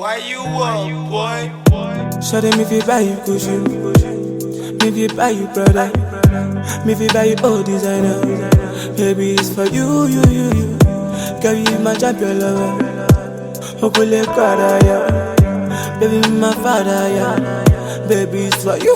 Why you up, boy? Show them if you buy you cushion, me if you buy you brother, me if you buy you all designer. Baby, it's for you. Girl, you my champion lover. Hopefully, God, yeah. Baby, my father, yeah. Baby, it's for you.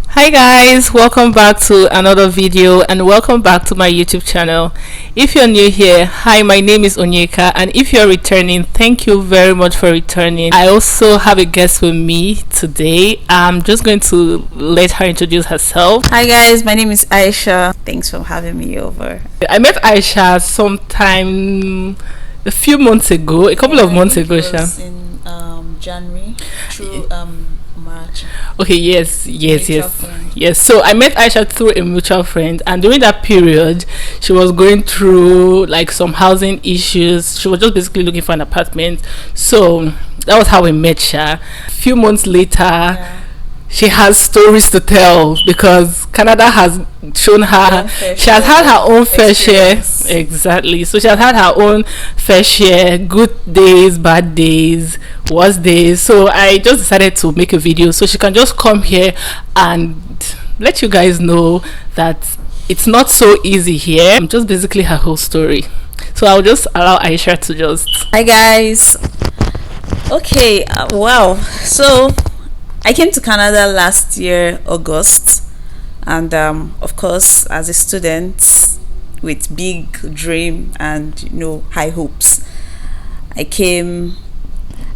Hi guys, welcome back to another video and welcome back to my YouTube channel. If you're new here, hi, my name is Onyeka, and if you're returning, thank you very much for returning. I also have a guest with me today. I'm just going to let her introduce herself. Hi guys, my name is Aisha. Thanks for having me over. I met Aisha sometime a few months ago, a couple of months ago. In January through March. Okay, yes. So I met Aisha through a mutual friend, and during that period she was going through like some housing issues. She was just basically looking for an apartment, so that was how we met her. A few months later, she has stories to tell because Canada has shown her she has had her own fair share. Exactly. So she has had her own fair share, good days, bad days, worst days. So I just decided to make a video so she can just come here and let you guys know that it's not so easy here. Just basically her whole story. So I'll just allow Aisha to just... Hi guys. Okay, wow. So I came to Canada last year, August, and of course, as a student with big dream and high hopes, I came.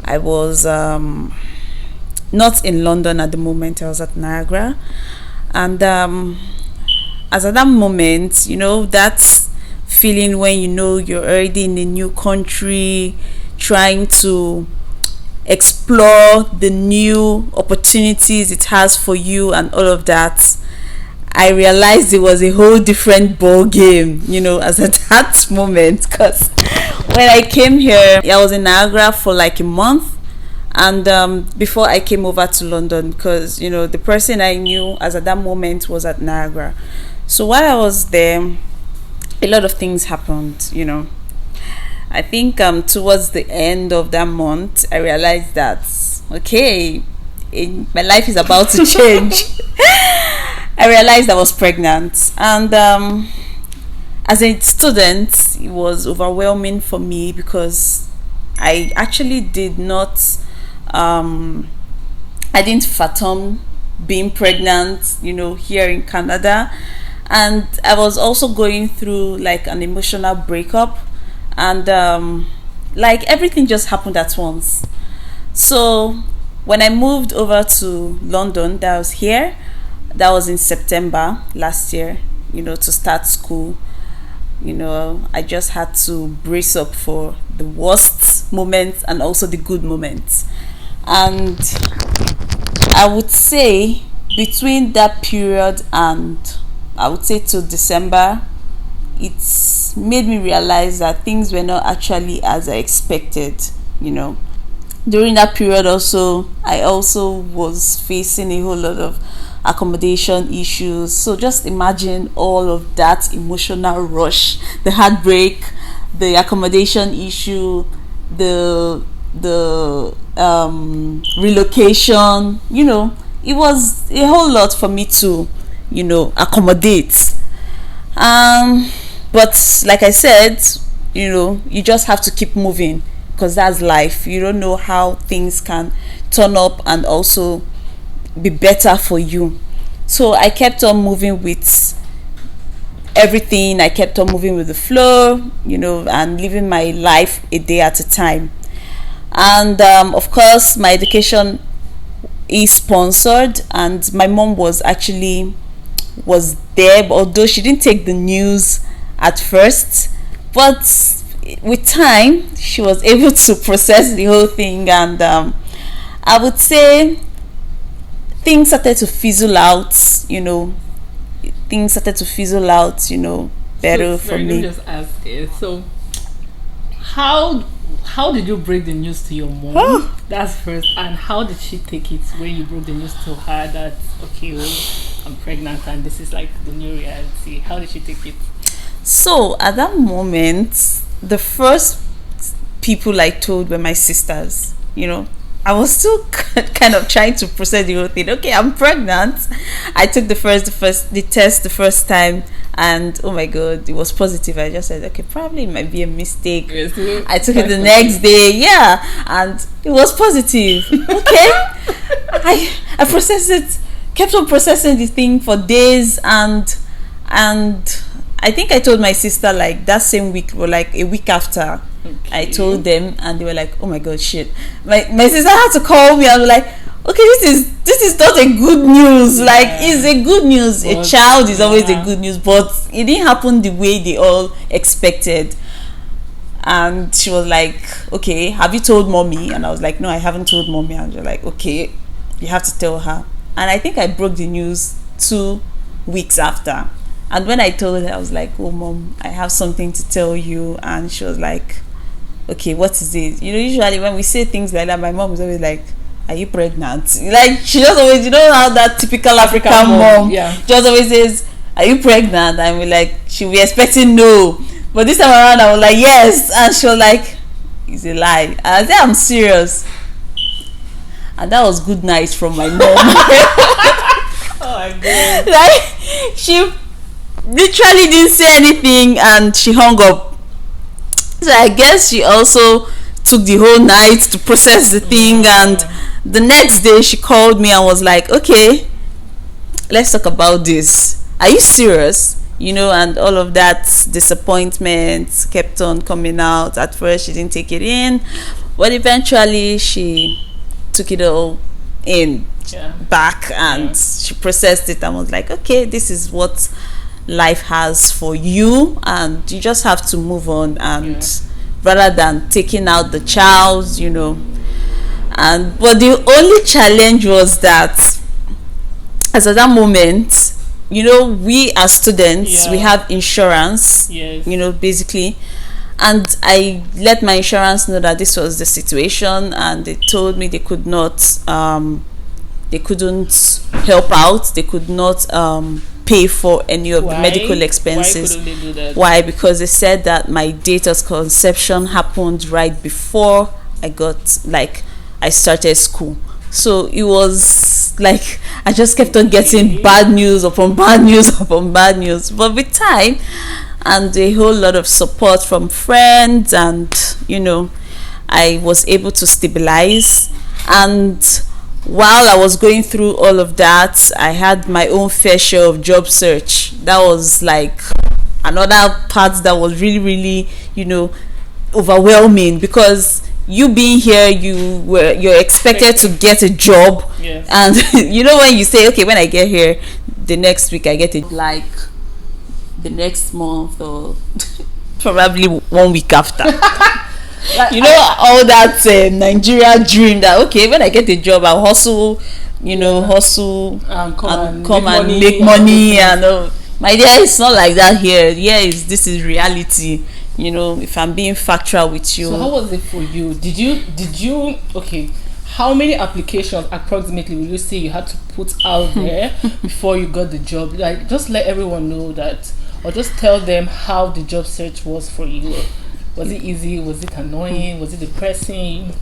I was not in London at the moment. I was at Niagara, and as at that moment, that feeling when you're already in a new country, trying to explore the new opportunities it has for you and all of that. I realized it was a whole different ball game, as at that moment, because when I came here, I was in Niagara for like a month, and before I came over to London, because the person I knew as at that moment was at Niagara. So while I was there, a lot of things happened. I think towards the end of that month, I realized that, okay, my life is about to change. I realized I was pregnant. And as a student, it was overwhelming for me because I actually did not, I didn't fathom being pregnant, here in Canada. And I was also going through like an emotional breakup. And like everything just happened at once. So when I moved over to London, that was in September last year, to start school. I just had to brace up for the worst moments and also the good moments. And I would say between that period and I would say till December, it's made me realize that things were not actually as I expected. During that period also, I also was facing a whole lot of accommodation issues. So just imagine all of that emotional rush, the heartbreak, the accommodation issue, the relocation. It was a whole lot for me to accommodate. But like I said, you just have to keep moving because that's life. You don't know how things can turn up and also be better for you. So I kept on moving with everything. I kept on moving with the flow, and living my life a day at a time. And of course, my education is sponsored, and my mom was there, although she didn't take the news at first, but with time she was able to process the whole thing. And I would say things started to fizzle out, better for me. Let me just ask you, so how did you break the news to your mom? That's first. And how did she take it when you broke the news to her that, okay, I'm pregnant and this is like the new reality? How did she take it? So at that moment, the first people I told were my sisters. I was still kind of trying to process the whole thing. Okay, I'm pregnant. I took the test the first time, and oh my god, it was positive. I just said, okay, probably it might be a mistake. Yes, I took it the next day, yeah, and it was positive. Okay, I processed it, kept on processing the thing for days, and I think I told my sister like that same week or like a week after. Okay. I told them, and they were like, oh my god, shit. My sister had to call me and was like, okay, this is not a good news. Yeah. Like, it's a good news. But, a child is always a good news, but it didn't happen the way they all expected. And she was like, okay, have you told mommy? And I was like, no, I haven't told mommy. And they're like, okay, you have to tell her. And I think I broke the news 2 weeks after. And when I told her, I was like, oh mom, I have something to tell you. And she was like, okay, what is it? Usually when we say things like that, my mom is always like, are you pregnant? Like, she just always, how that typical African mom just always says, are you pregnant? And we're like, she'll be expecting no. But this time around, I was like, yes. And she was like, it's a lie. And I said, I'm serious. And that was good night from my mom. Oh my god. Like, she literally didn't say anything, and she hung up. So I guess she also took the whole night to process the thing, and the next day she called me and was like, okay, let's talk about this. Are you serious? And all of that disappointment kept on coming out. At first she didn't take it in, but eventually she took it all in back, and she processed it and was like, okay, this is what life has for you, and you just have to move on, and rather than taking out the child, but the only challenge was that as at that moment, we as students, we have insurance, basically, and I let my insurance know that this was the situation, and they told me they could not they couldn't help out, they could not pay for any of the medical expenses. Why couldn't they do that? Why? Because they said that my date of conception happened right before I started school. So it was like I just kept on getting bad news upon bad news upon bad news. But with time and a whole lot of support from friends, and I was able to stabilize. And while I was going through all of that, I had my own fair share of job search. That was like another part that was really, really, overwhelming, because you being here, you're expected to get a job. Yes. And when you say, okay, when I get here, the next week I get it, like the next month or probably 1 week after. All that Nigeria dream that, okay, when I get a job, I'll hustle, hustle and come and make money. And my dear, it's not like that here. This is reality. If I'm being factual with you. So how was it for you? Did you okay, how many applications approximately will you say you had to put out there before you got the job? Like, just let everyone know that, or just tell them how the job search was for you. Was it easy? Was it annoying? Was it depressing?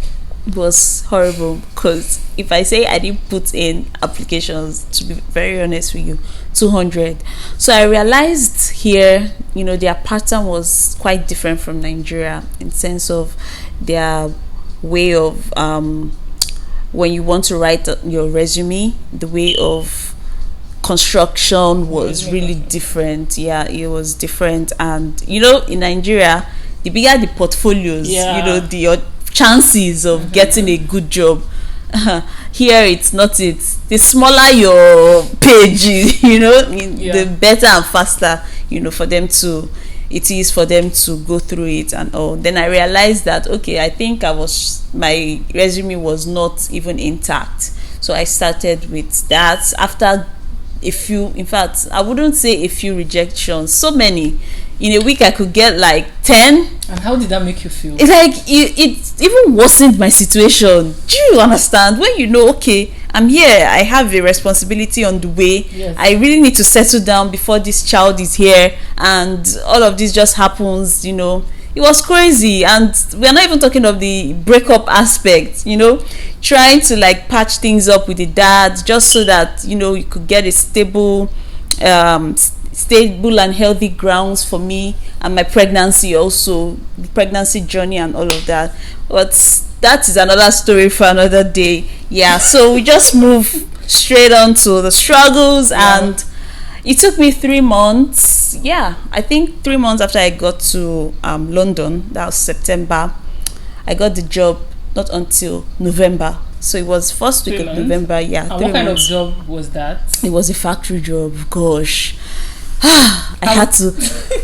It was horrible, because if I say I didn't put in applications, to be very honest with you, 200. So I realized here, their pattern was quite different from Nigeria, in sense of their way of when you want to write your resume, the way of construction was really different. Yeah, it was different. And in Nigeria, the bigger the portfolios, the chances of getting a good job. Here it's not it. The smaller your page is, the better and faster, it is for them to go through it and all. Then I realized that, okay, I think my resume was not even intact. So I started with that. After a few, in fact, I wouldn't say a few rejections, so many. In a week I could get like 10. And how did that make you feel? It's like it even worsened my situation. Do you understand? When okay, I'm here, I have a responsibility on the way. Yes. I really need to settle down before this child is here, and all of this just happens, it was crazy. And we're not even talking of the breakup aspect, trying to like patch things up with the dad just so that you could get a stable and healthy grounds for me and my pregnancy, also the pregnancy journey and all of that. But that is another story for another day. Yeah, so we just move straight on to the struggles. And it took me 3 months. Yeah, I think 3 months after I got to London, that was September, I got the job. Not until November. So it was first week of November. Yeah. And what kind of job was that? It was a factory job. Gosh. I had to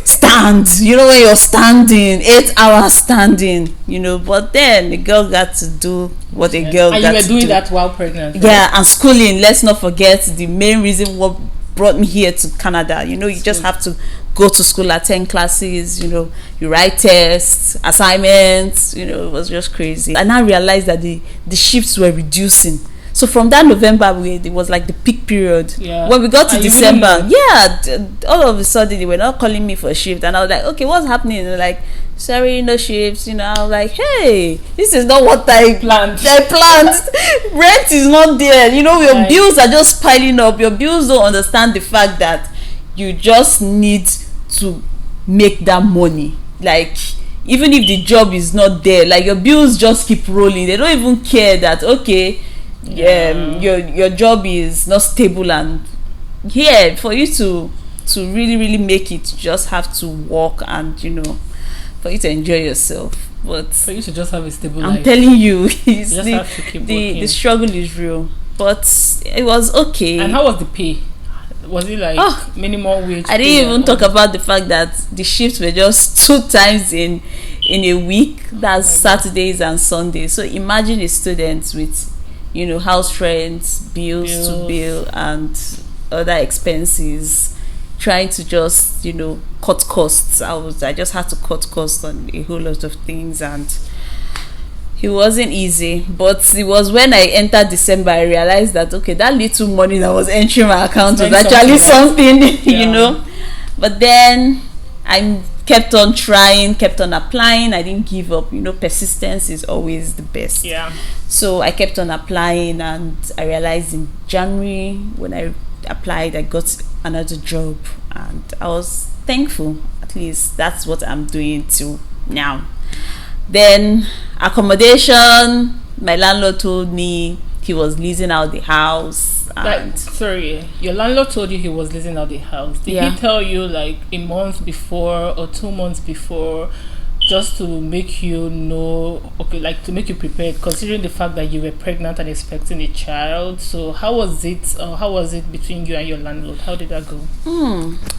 stand. When you're standing, 8 hours standing, but then the girl got to do what a girl got to do. And you were doing that while pregnant, right? Yeah, and schooling. Let's not forget the main reason what brought me here to Canada. You just have to go to school, attend classes, you write tests, assignments, it was just crazy. And I realized that the shifts were reducing. So from that November, it was like the peak period. Yeah. When we got to December, all of a sudden they were not calling me for a shift, and I was like, okay, what's happening? And they're like, sorry, no shifts. I was like, hey, this is not what I planned. Rent is not there. Your bills are just piling up. Your bills don't understand the fact that you just need to make that money. Like, even if the job is not there, like your bills just keep rolling. They don't even care that your job is not stable. And for you to really really make it, you just have to work and for you to enjoy yourself. But for you to just have a stable life, I'm telling you, the struggle is real, but it was okay. And how was the pay? Was it like minimum wage? I didn't even talk about the fact that the shifts were just 2 times in a week. That's Saturdays and Sundays. So imagine a student with house rent, bills to bill, and other expenses, trying to just cut costs. I just had to cut costs on a whole lot of things, and it wasn't easy. But it was when I entered December I realized that that little money that was entering my account was actually something. But then I kept on trying, kept on applying. I didn't give up. Persistence is always the best. Yeah. So I kept on applying, and I realized in January when I applied, I got another job, and I was thankful. At least that's what I'm doing till now. Then accommodation, my landlord told me he was leasing out the house. Your landlord told you he was leasing out the house. Did he tell you like a month before or 2 months before, just to make you know, to make you prepared, considering the fact that you were pregnant and expecting a child? So how was it between you and your landlord? How did that go?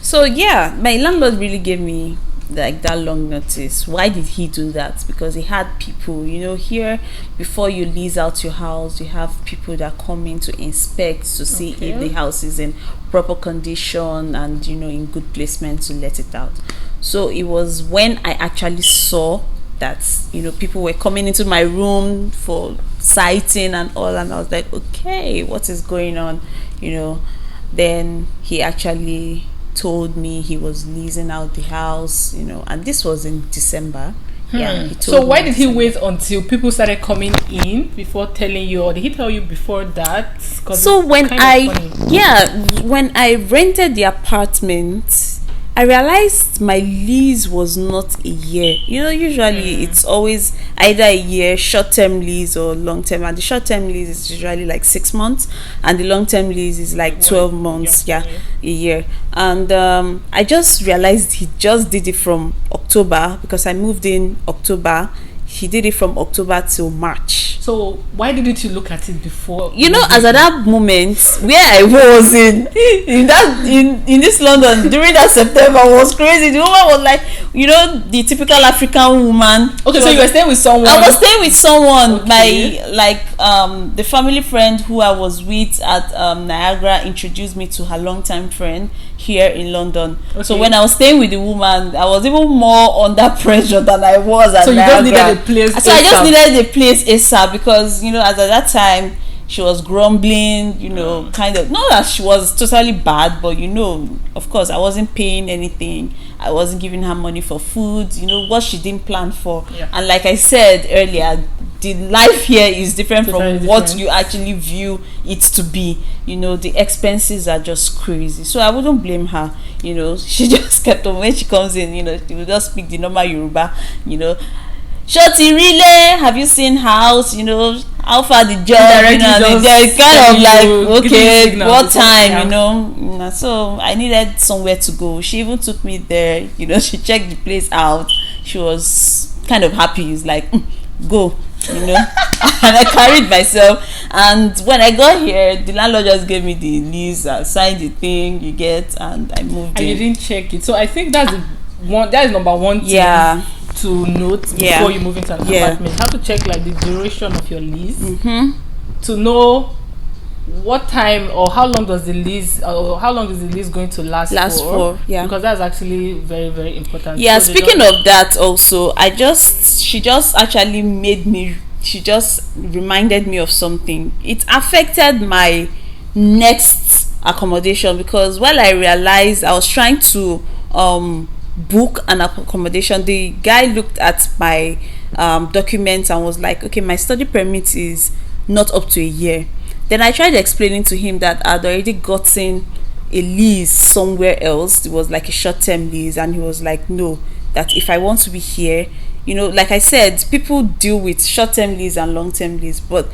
So my landlord really gave me like that long notice. Why did he do that? Because he had people, here before you lease out your house, you have people that come in to inspect to see if the house is in proper condition and in good placement to let it out. So it was when I actually saw that people were coming into my room for sighting and all, and I was like, okay, what is going on? Then he actually told me he was leasing out the house, and this was in December. So why did he wait until people started coming in before telling you, or did he tell you before that? So when I rented the apartment, I realized my lease was not a year. Usually it's always either a year, short-term lease, or long-term. And the short-term lease is usually like 6 months, and the long-term lease is like 12 months, a year. And I just realized he just did it from October, because I moved in October. He did it from October till March. So why didn't you look at it before? As at that moment where I was in this London during that September was crazy. The woman was like, the typical African woman. Okay, so you were staying with someone. I was staying with someone. Okay. The family friend who I was with at Niagara introduced me to her longtime friend here in London. Okay. So when I was staying with the woman, I was even more under pressure than I was at Niagara. So you just needed a place. So I just needed a place ASAP, because as at that time she was grumbling, kind of, not that she was totally bad, but of course I wasn't paying anything, I wasn't giving her money for food, what she didn't plan for. And like I said earlier, the life here is different from what you actually view it to be. The expenses are just crazy, so I wouldn't blame her. She just kept on, when she comes in, she will just speak the normal Yoruba, Shorty, really? Have you seen house? How far the job? They're kind of like, okay, what time? So I needed somewhere to go. She even took me there. She checked the place out. She was kind of happy. It's like, go. And I carried myself. And when I got here, the landlord just gave me the lease. I signed the thing you get, and I moved in. And you didn't check it. So I think that's that is number one thing. To note before you move into an apartment, how to check like the duration of your lease, to know what time or how long does the lease or how long is the lease going to last for, because that's actually very, very important. So speaking of that, also she just reminded me of something. It affected my next accommodation, because while I realized I was trying to book an accommodation, the guy looked at my documents and was like, okay, my study permit is not up to a year. Then I tried explaining to him that I'd already gotten a lease somewhere else. It was like a short-term lease, and he was like, no, that if I want to be here, like I said, people deal with short-term lease and long-term lease, but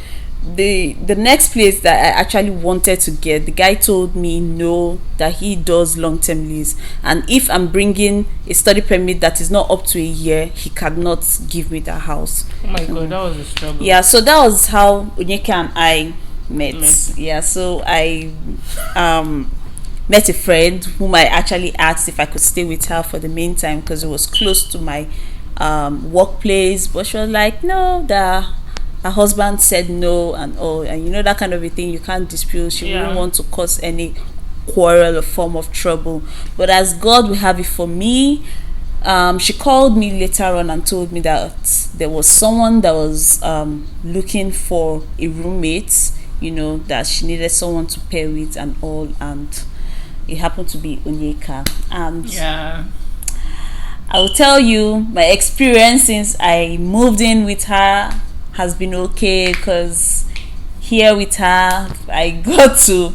the next place that I actually wanted to get, the guy told me no, that he does long-term lease, and if I'm bringing a study permit that is not up to a year, he cannot give me that house. Oh my god, that was a struggle. So that was how Onyeka and I met. So I met a friend whom I actually asked if I could stay with her for the meantime, because it was close to my workplace, but she was like, no, her husband said no and all, and that kind of a thing you can't dispute. She wouldn't want to cause any quarrel or form of trouble. But as God will have it for me, she called me later on and told me that there was someone that was looking for a roommate, that she needed someone to pair with and all, and it happened to be Onyeka. And I will tell you, my experience since I moved in with her has been okay, because here with her I got to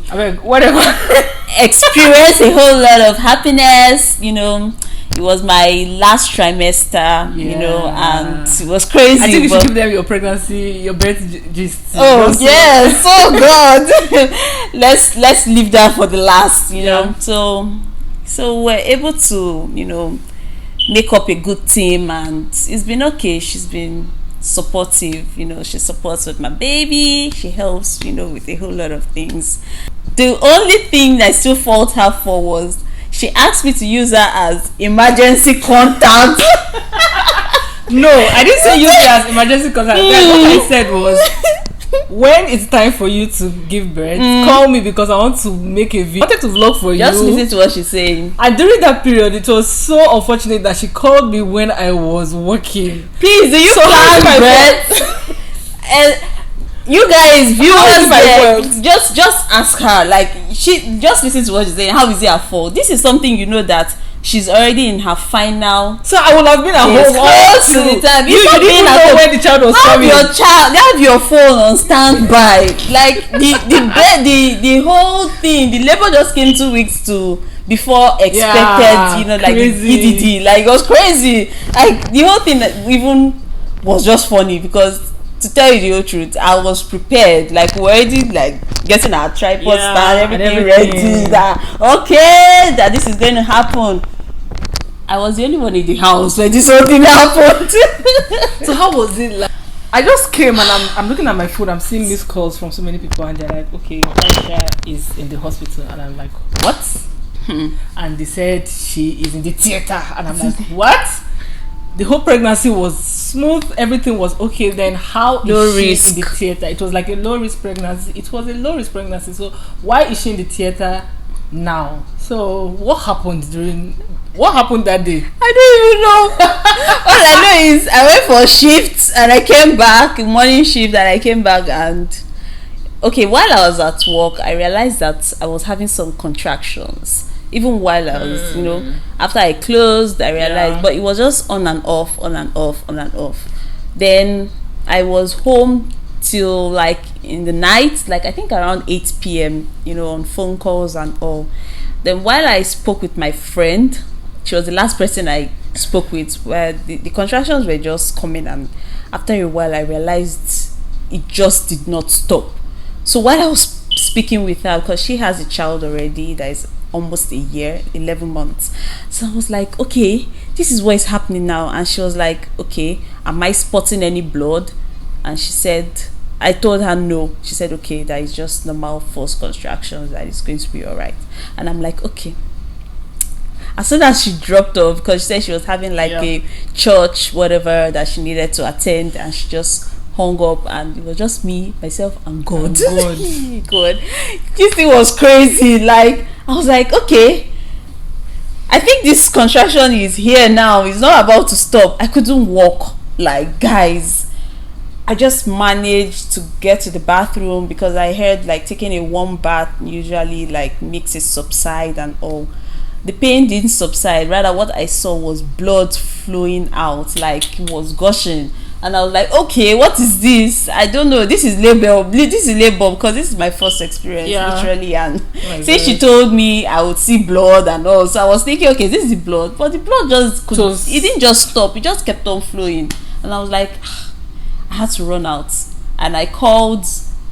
experience a whole lot of happiness. It was my last trimester, and it was crazy. I think you should give them your pregnancy, your birth gist. Oh yes, oh God. let's leave that for the last, So we're able to, make up a good team, and it's been okay. She's been supportive, she supports with my baby, she helps, with a whole lot of things. The only thing that I still fault her for was she asked me to use her as emergency contact. No, I didn't say use her as emergency contact. What I said was, when it's time for you to give birth, call me, because I want to make a video. I wanted to vlog for you. Just listen to what she's saying. And during that period, it was so unfortunate that she called me when I was working. Please, do you plan birth? And you guys, viewers, just ask her. Like, she just listen to what she's saying. How is it her fault? This is something that she's already in her final. So I would have been at home close to the time. You didn't know when the child was coming. Have your phone on standby. Like the whole thing. The labor just came 2 weeks before expected. Like crazy. EDD. Like, it was crazy. Like, the whole thing that even was just funny, because to tell you the whole truth, I was prepared. Like, we're already getting our tripod stand, everything ready. That this is going to happen. I was the only one in the house when this whole thing happened. So how was it like? I just came and I'm looking at my phone. I'm seeing missed calls from so many people, and they're like, okay, Aisha is in the hospital, and I'm like, what? And they said she is in the theater, and I'm like, what? The whole pregnancy was smooth, everything was okay. Then how is she in the theater? It was like a low risk pregnancy. It was a low risk pregnancy. So why is she in the theater now? So what happened that day? I don't even know. All I know is I went for shifts and I came back, morning shift, and I came back, and okay, while I was at work, I realized that I was having some contractions. Even while I was, after I closed, I realized, but it was just on and off, on and off, on and off. Then I was home till like in the night, like I think around 8 p.m., on phone calls and all. Then while I spoke with my friend, she was the last person I spoke with, where the contractions were just coming, and after a while I realized it just did not stop. So while I was speaking with her, because she has a child already that is almost a year, 11 months, so I was like, okay, this is what is happening now. And she was like, okay, am I spotting any blood? And she said, I told her no. She said, okay, that is just normal forced contractions, that is going to be all right. And I'm like, okay. As soon as she dropped off, because she said she was having like a church, whatever, that she needed to attend, and she just hung up, and it was just me, myself, and God. God. This thing was crazy. Like, I was like, okay, I think this contraction is here now. It's not about to stop. I couldn't walk. Like, guys, I just managed to get to the bathroom, because I heard like taking a warm bath usually like makes it subside and all. The pain didn't subside. Rather, what I saw was blood flowing out, like it was gushing. And I was like, okay, what is this? I don't know. This is labor. This is labor, because this is my first experience, literally. And since she told me I would see blood and all, so I was thinking, okay, this is the blood. But the blood just it didn't just stop. It just kept on flowing. And I was like, I had to run out. And I called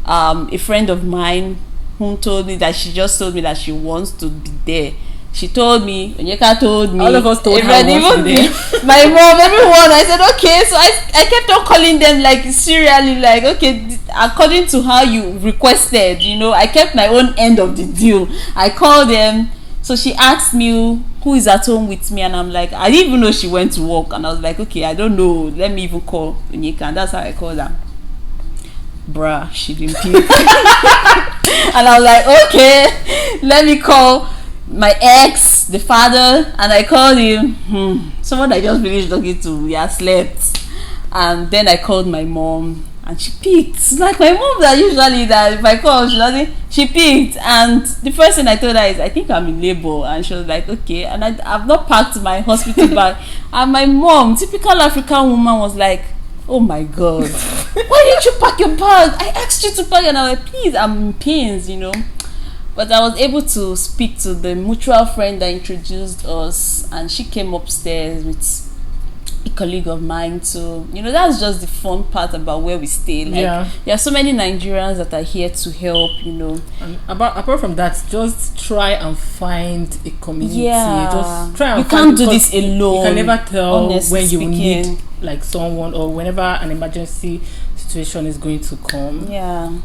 a friend of mine who told me that she wants to be there. She told me, Onyeka told me, all of us told her, even my mom, everyone. I said, okay. So I kept on calling them like serially, like, okay, according to how you requested, I kept my own end of the deal. I called them. So she asked me who is at home with me, and I'm like, I didn't even know she went to work. And I was like, okay, I don't know, let me even call Onyeka. And that's how I called her. Bruh, she didn't pick. And I was like, okay, let me call my ex, the father. And I called him. Someone I just finished talking to, slept. And then I called my mom, and she picked. It's like my mom that usually, that if I call, she picked. And the first thing I told her is, I think I'm in labor. And she was like, okay. And I've not packed my hospital bag. And my mom, typical African woman, was like, oh my God, why didn't you pack your bag? I asked you to pack. And I was like, please, I'm in pains, But I was able to speak to the mutual friend that introduced us, and she came upstairs with a colleague of mine. So that's just the fun part about where we stay. Like, there are so many Nigerians that are here to help. And apart from that, just try and find a community. Just try and you can't do this alone. You can never tell when you speaking. need like someone, or whenever an emergency situation is going to come.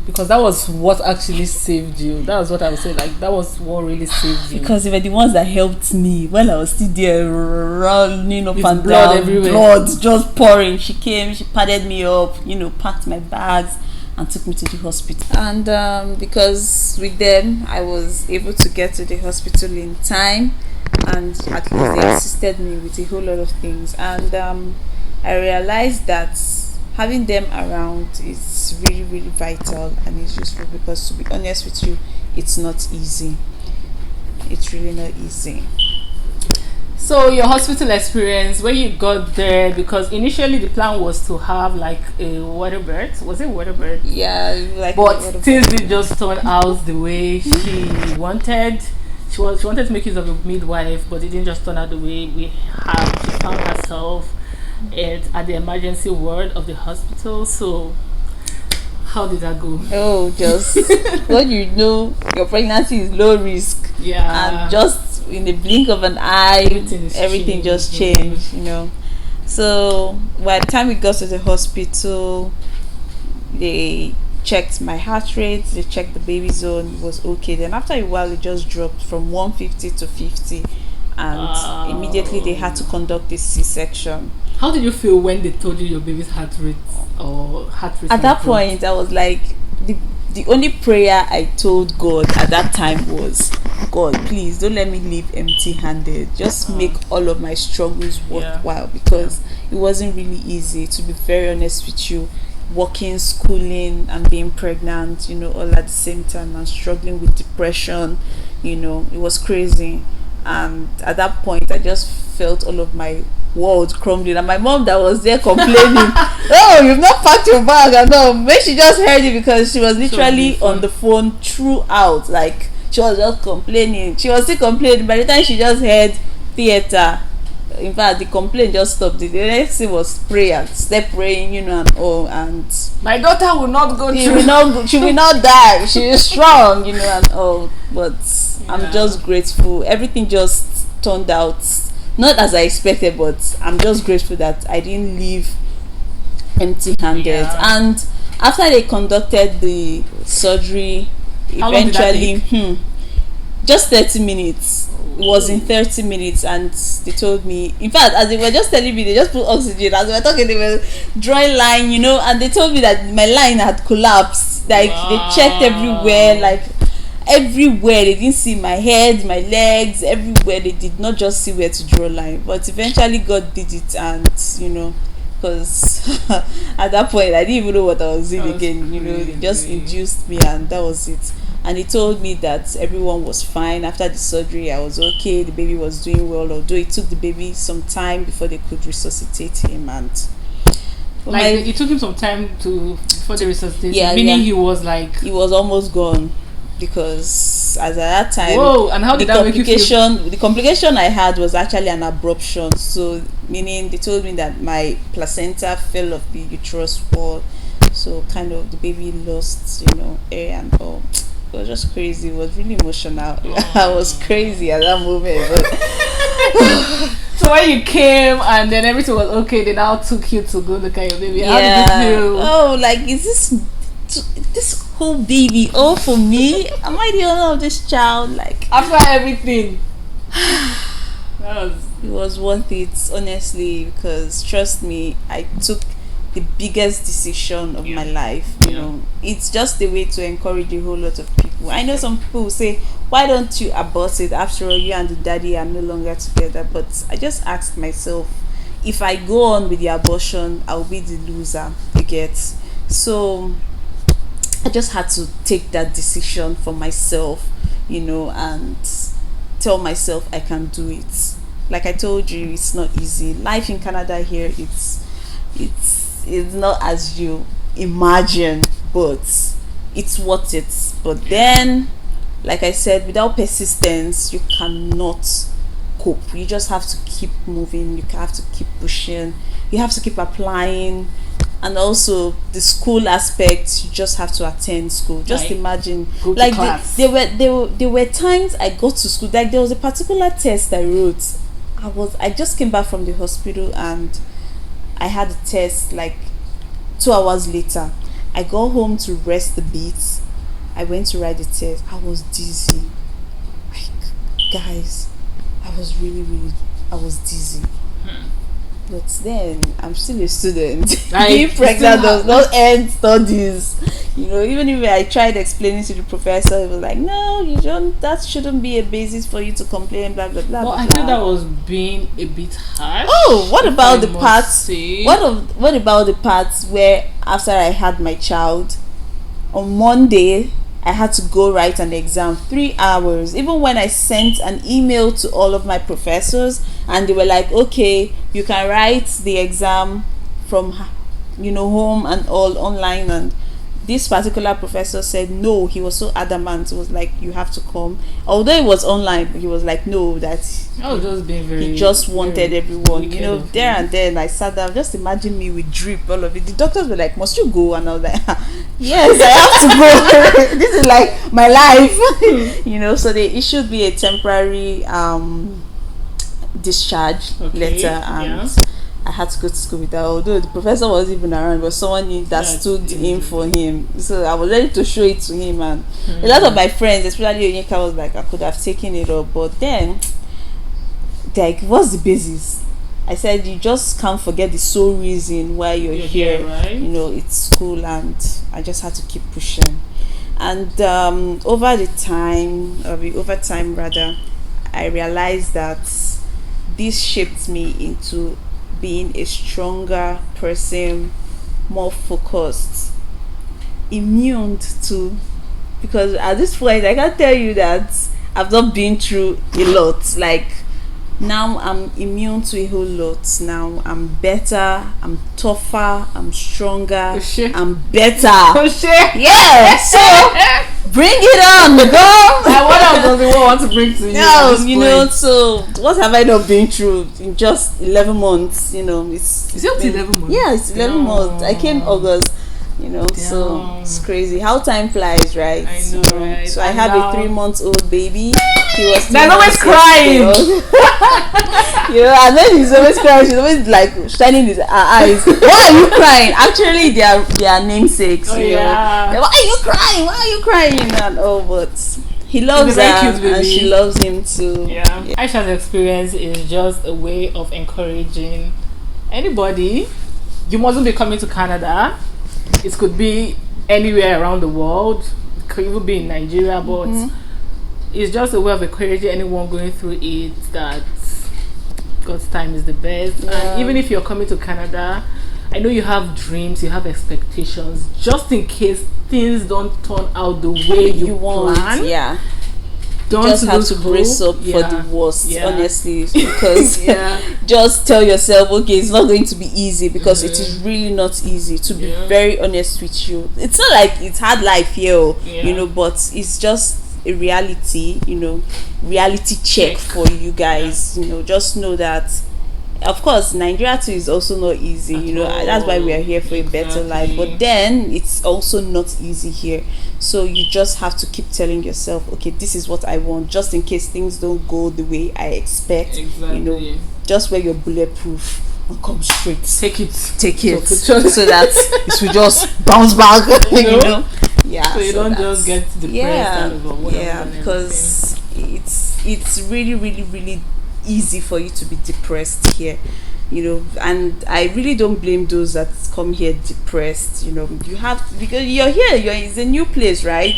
Because that was what actually saved you. That was what I would say, like that was what really saved you. Because they were the ones that helped me when I was still there running up and blood down, everywhere. blood just pouring. She came, she padded me up, packed my bags and took me to the hospital. And because with them I was able to get to the hospital in time, and at least they assisted me with a whole lot of things. And I realized that having them around is really, really vital and is useful, because to be honest with you, it's not easy. It's really not easy. So your hospital experience, when you got there, because initially the plan was to have like a water birth. Was it water birth? Yeah, like. But things didn't just turn out the way she wanted. She wanted to make use of a midwife, but it didn't just turn out the way she found herself at the emergency ward of the hospital. So how did that go? Just when your pregnancy is low risk, and just in the blink of an eye everything just changed. So by the time we got to the hospital, they checked my heart rate, they checked the baby zone, it was okay. Then after a while it just dropped from 150 to 50, and immediately they had to conduct this C-section. How did you feel when they told you your baby's heart rate At that point, I was like, the only prayer I told God at that time was, God, please don't let me leave empty-handed. Just make all of my struggles worthwhile, because it wasn't really easy. To be very honest with you, working, schooling, and being pregnant, all at the same time, and struggling with depression. It was crazy. And at that point, I just felt all of my world crumbling. And my mom that was there complaining, "Oh, you've not packed your bag." And no, maybe she just heard it because she was literally on the phone throughout. Like, she was just complaining. She was still complaining. By the time she just heard theater, in fact, the complaint just stopped. The next thing was prayer, step praying, and all. And my daughter will not go she through. she will not die. She is strong, and all. But I'm just grateful. Everything just turned out not as I expected, but I'm just grateful that I didn't leave empty-handed. And after they conducted the surgery, how long did that eventually, just 30 minutes. It was in 30 minutes, and they told me, in fact, as they were just telling me, they just put oxygen. As we were talking, they were drawing line, and they told me that my line had collapsed. Like, they checked everywhere, like everywhere. They didn't see my head, my legs, everywhere. They did not just see where to draw line. But eventually God did it, and because at that point I didn't even know what I was doing again. They just induced me, and that was it. And he told me that everyone was fine after the surgery. I was okay. The baby was doing well, although it took the baby some time before they could resuscitate him. And it took him some time before they resuscitated him. Meaning he was almost gone, because as at that time, and how did that make you feel? The complication I had was actually an abruption. So meaning they told me that my placenta fell off the uterus wall. So kind of the baby lost, air and all. It was just crazy. It was really emotional. I was crazy at that moment. But so when you came and then everything was okay, they now took you to go look at your baby. How did you feel? Oh, like, is this whole baby all for me? Am I the owner of this child? Like, after everything, it was worth it, honestly, because trust me, I took the biggest decision of my life. It's just a way to encourage a whole lot of people. I know some people will say, why don't you abort it? After all, you and the daddy are no longer together. But I just asked myself, if I go on with the abortion, I'll be the loser, you get. So I just had to take that decision for myself, and tell myself I can do it. Like I told you, it's not easy. Life in Canada here, it's not as you imagine, but it's worth it. But then, like I said, without persistence, you cannot cope. You just have to keep moving. You have to keep pushing. You have to keep applying. And also the school aspect, you just have to attend school. Just imagine, like there were times I got to school, like there was a particular test I wrote. I just came back from the hospital and I had a test like 2 hours later. I got home to rest a bit. I went to write the test. I was dizzy. Like, guys, I was dizzy. But then I'm still a student. Being pregnant does not end studies. Even if I tried explaining to the professor, it was like, no, you don't. That shouldn't be a basis for you to complain. Blah blah blah. Well, I think that was being a bit harsh. Oh, what about the parts? What about the parts where after I had my child, on Monday I had to go write an exam, 3 hours. Even when I sent an email to all of my professors, and they were like, okay, you can write the exam from home and all online, and this particular professor said no. He was so adamant. It was like, you have to come, although it was online, but he was like, no, that he just wanted everyone, there and then. I sat down, just imagine me with drip, all of it. The doctors were like, must you go? And I was like, yes, I have to go. This is like my life. So they issued me a temporary discharge letter, and I had to go to school with her, although the professor wasn't even around, but someone that stood in for him. So I was ready to show it to him, and a lot of my friends, especially Onyeka, was like, I could have taken it up, but then, like, what's the basis? I said, you just can't forget the sole reason why you're here, right? It's school, and I just had to keep pushing. And over time, I realized that this shaped me into being a stronger person, more focused, immune to, because at this point I can tell you that I've not been through a lot. Like now I'm immune to a whole lot. Now I'm better, I'm tougher, I'm stronger, I'm better. Yeah, so bring it on, girl. What else does the world want to bring to you? No, you know, so what have I not been through in just 11 months? You know, Is it up to 11 months? Yeah, it's 11 months. I came August, you know, so it's crazy how time flies, right? I know, right? So I have a 3-month-old baby. He was They're always crying. You know, and then he's always crying. She's always like shining her eyes. Why are you crying? Actually, they are namesakes. Oh, you know. yeah. Why are you crying? Why are you crying? And but he loves her, and she loves him too. Yeah. Aisha's experience is just a way of encouraging anybody. You mustn't be coming to Canada. It could be anywhere around the world. It could even be in Nigeria, but it's just a way of encouraging anyone going through it that God's time is the best. Yeah. And even if you're coming to Canada, I know you have dreams, you have expectations, just in case things don't turn out the way you plan. Yeah. Don't just have to hope. brace up for the worst, Yeah. honestly, because Yeah. just tell yourself, okay, it's not going to be easy, because it is really not easy, to be very honest with you. It's not like it's hard life here, you know, but it's just a reality, you know, reality check for you guys. You know, just know that of course Nigeria too is also not easy, you know, that's why we are here, for a better life, but then it's also not easy here. So you just have to keep telling yourself, okay, this is what I want, just in case things don't go the way I expect. You know, just wear your bulletproof and come straight, take it so that it will just bounce back. You know, so you don't just get depressed because it's really easy for you to be depressed here, you know, and I really don't blame those that come here depressed. You know, you have, because you're here, it's a new place, right?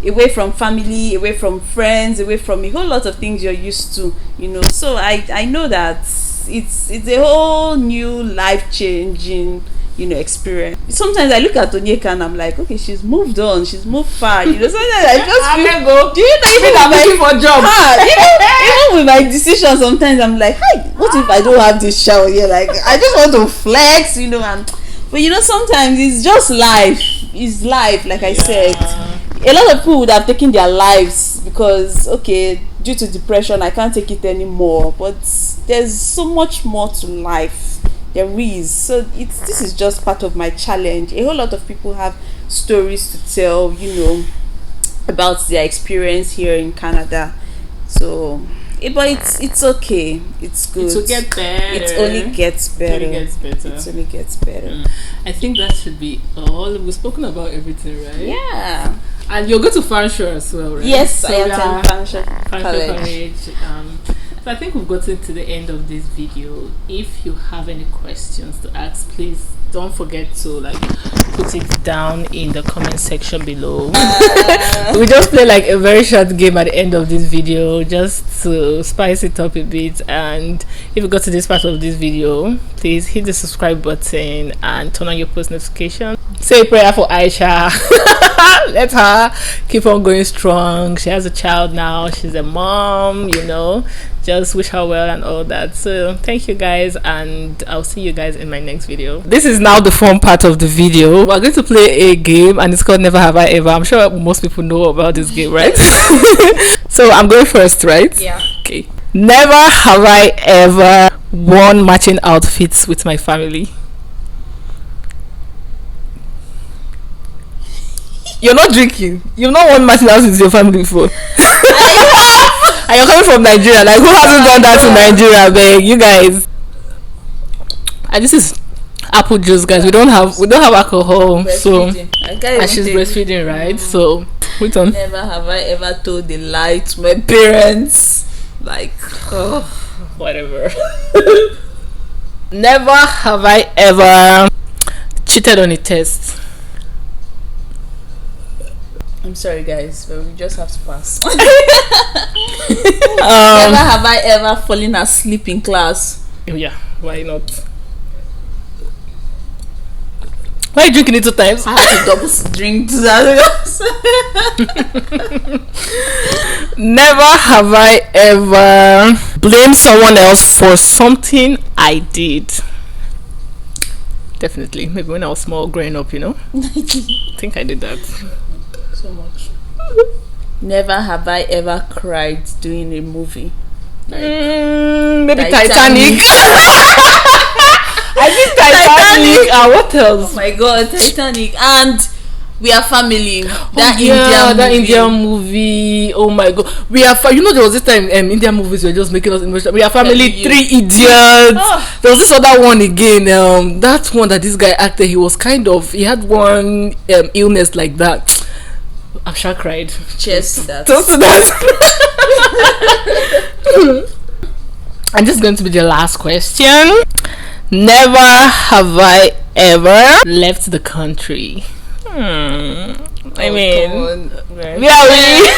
Away from family, away from friends, away from a whole lot of things you're used to, you know. So I know that it's a whole new life changing, you know, experience. Sometimes I look at Onyeka and I'm like, okay, she's moved on, she's moved far, you know. Sometimes I just feel, do you know, even I'm looking for a job, you know, even with my decisions, sometimes I'm like, hey, what if I don't have this shower here? Like, I just want to flex, you know. And but you know, sometimes it's just life. It's life, like I said. A lot of people would have taken their lives because, okay, due to depression, I can't take it anymore. But there's so much more to life. There is. So this is just part of my challenge. A whole lot of people have stories to tell, you know, about their experience here in Canada. So, but it's okay. It's good. It will get better. It only gets better. It only gets better. I think that should be all. We've spoken about everything, right? Yeah. And you're going to Fanshawe as well, right? Yes, so I attend Fanshawe College. So I think we've gotten to the end of this video. If you have any questions to ask, please don't forget to put it down in the comment section below. We just play like a very short game at the end of this video just to spice it up a bit. And if you got to this part of this video, please hit the subscribe button and turn on your post notifications. Say a prayer for Aisha. Let her keep on going strong. She has a child now, she's a mom, you know. Just wish her well and all that. So thank you guys, and I'll see you guys in my next video. This is now the fun part of the video. We're going to play a game and it's called Never Have I Ever. I'm sure most people know about this game, right? So I'm going first, right? Yeah. Okay. Never have I ever worn matching outfits with my family. You're not drinking. You've not worn matching outfits with your family before. And you're coming from Nigeria. Like, who hasn't done that to Nigeria, babe? You guys. And this is apple juice, guys. We don't have alcohol. So, and she's breastfeeding, right? So, wait on. Never have I ever told a lie to my parents. Like, oh, whatever. Never have I ever cheated on a test. I'm sorry, guys, but we just have to pass. Never have I ever fallen asleep in class. Yeah, why not? Why are you drinking it 2 times? I had to double drink to that. Never have I ever blamed someone else for something I did. Definitely. Maybe when I was small, growing up, I think I did that. So much. Never have I ever cried doing a movie. Maybe Titanic. I did Titanic. And what else? Oh my god, Titanic. And We Are Family. That Indian movie. Oh my god. We Are there was this time Indian movies were just making us emotional. We Are Family, Three Idiots. There was this other one again. That one that this guy acted, he had one illness like that. I'm sure I cried. Cheers to that. And this is going to be the last question. Never have I ever left the country. I mean, where are we?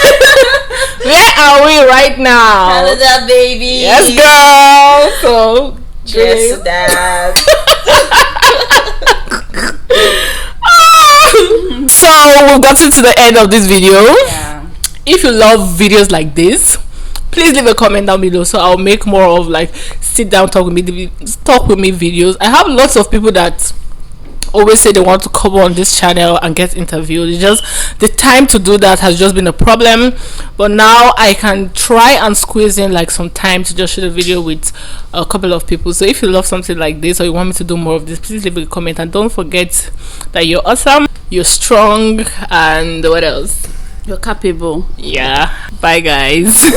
Where are we right now? Canada, baby. Yes, girl. So, cheers to that. So we've gotten to the end of this video. Yeah. If you love videos like this, please leave a comment down below so I'll make more of sit down talk with me videos. I have lots of people that always say they want to come on this channel and get interviewed. It's just the time to do that has just been a problem, but now I can try and squeeze in some time to just shoot a video with a couple of people. So if you love something like this or you want me to do more of this, please leave a comment, and don't forget that you're awesome, you're strong, and what else? You're capable. Yeah. Bye guys.